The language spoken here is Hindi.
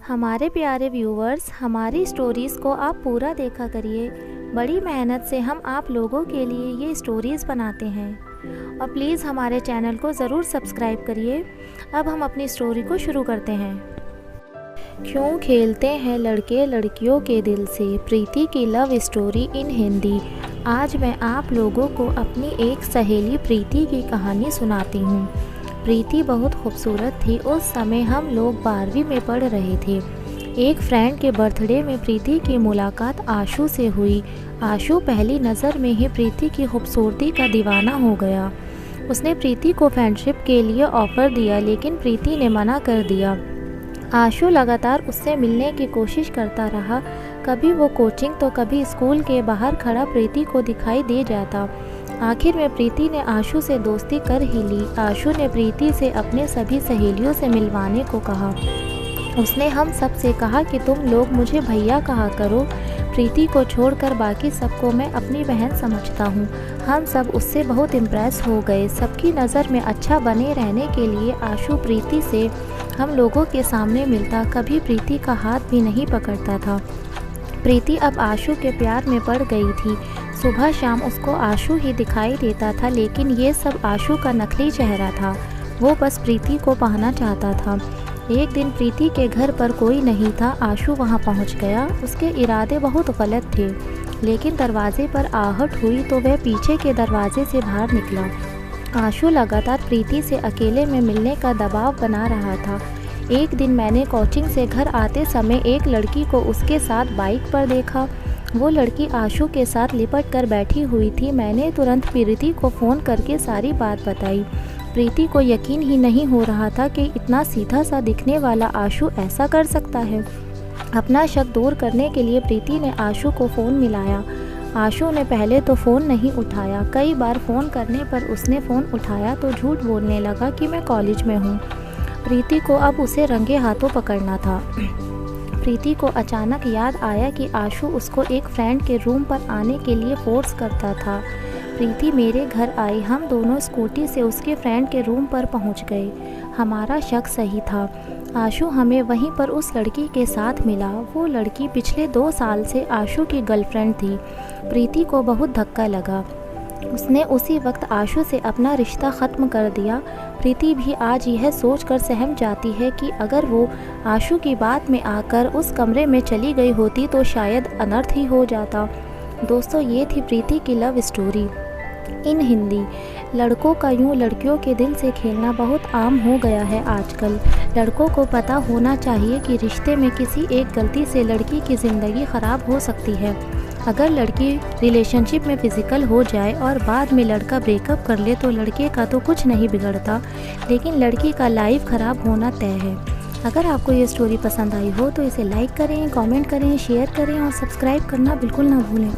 हमारे प्यारे व्यूवर्स, हमारी स्टोरीज़ को आप पूरा देखा करिए। बड़ी मेहनत से हम आप लोगों के लिए ये स्टोरीज़ बनाते हैं और प्लीज़ हमारे चैनल को ज़रूर सब्सक्राइब करिए। अब हम अपनी स्टोरी को शुरू करते हैं। क्यों खेलते हैं लड़के लड़कियों के दिल से, प्रीति की लव स्टोरी इन हिंदी। आज मैं आप लोगों को अपनी एक सहेली प्रीति की कहानी सुनाती हूँ। प्रीति बहुत खूबसूरत थी। उस समय हम लोग 12वीं में पढ़ रहे थे। एक फ्रेंड के बर्थडे में प्रीति की मुलाकात आशु से हुई। आशु पहली नज़र में ही प्रीति की खूबसूरती का दीवाना हो गया। उसने प्रीति को फ्रेंडशिप के लिए ऑफ़र दिया, लेकिन प्रीति ने मना कर दिया। आशु लगातार उससे मिलने की कोशिश करता रहा। कभी वो कोचिंग तो कभी स्कूल के बाहर खड़ा प्रीति को दिखाई दे जाता। आखिर में प्रीति ने आशु से दोस्ती कर ही ली। आशु ने प्रीति से अपने सभी सहेलियों से मिलवाने को कहा। उसने हम सब से कहा कि तुम लोग मुझे भैया कहा करो। प्रीति को छोड़कर बाकी सबको मैं अपनी बहन समझता हूँ। हम सब उससे बहुत इम्प्रेस हो गए। सबकी नज़र में अच्छा बने रहने के लिए आशु प्रीति से हम लोगों के सामने मिलता, कभी प्रीति का हाथ भी नहीं पकड़ता था। प्रीति अब आशु के प्यार में पड़ गई थी। सुबह शाम उसको आशु ही दिखाई देता था, लेकिन ये सब आशु का नकली चेहरा था। वो बस प्रीति को पाना चाहता था। एक दिन प्रीति के घर पर कोई नहीं था। आशु वहाँ पहुँच गया। उसके इरादे बहुत गलत थे, लेकिन दरवाजे पर आहट हुई तो वह पीछे के दरवाजे से बाहर निकला। आशु लगातार प्रीति से अकेले में मिलने का दबाव बना रहा था। एक दिन मैंने कोचिंग से घर आते समय एक लड़की को उसके साथ बाइक पर देखा। वो लड़की आशु के साथ लिपट कर बैठी हुई थी। मैंने तुरंत प्रीति को फ़ोन करके सारी बात बताई। प्रीति को यकीन ही नहीं हो रहा था कि इतना सीधा सा दिखने वाला आशु ऐसा कर सकता है। अपना शक दूर करने के लिए प्रीति ने आशु को फ़ोन मिलाया। आशु ने पहले तो फ़ोन नहीं उठाया। कई बार फ़ोन करने पर उसने फ़ोन उठाया तो झूठ बोलने लगा कि मैं कॉलेज में हूँ। प्रीति को अब उसे रंगे हाथों पकड़ना था। प्रीति को अचानक याद आया कि आशु उसको एक फ्रेंड के रूम पर आने के लिए फोर्स करता था। प्रीति मेरे घर आई। हम दोनों स्कूटी से उसके फ्रेंड के रूम पर पहुंच गए। हमारा शक सही था। आशु हमें वहीं पर उस लड़की के साथ मिला। वो लड़की पिछले 2 साल से आशु की गर्लफ्रेंड थी। प्रीति को बहुत धक्का लगा। उसने उसी वक्त आशु से अपना रिश्ता ख़त्म कर दिया। प्रीति भी आज यह सोचकर सहम जाती है कि अगर वो आशु की बात में आकर उस कमरे में चली गई होती तो शायद अनर्थ ही हो जाता। दोस्तों, ये थी प्रीति की लव स्टोरी इन हिंदी। लड़कों का यूँ लड़कियों के दिल से खेलना बहुत आम हो गया है आजकल। लड़कों को पता होना चाहिए कि रिश्ते में किसी एक गलती से लड़की की ज़िंदगी ख़राब हो सकती है। अगर लड़की रिलेशनशिप में फ़िज़िकल हो जाए और बाद में लड़का ब्रेकअप कर ले तो लड़के का तो कुछ नहीं बिगड़ता, लेकिन लड़की का लाइफ ख़राब होना तय है। अगर आपको ये स्टोरी पसंद आई हो तो इसे लाइक करें, कमेंट करें, शेयर करें और सब्सक्राइब करना बिल्कुल ना भूलें।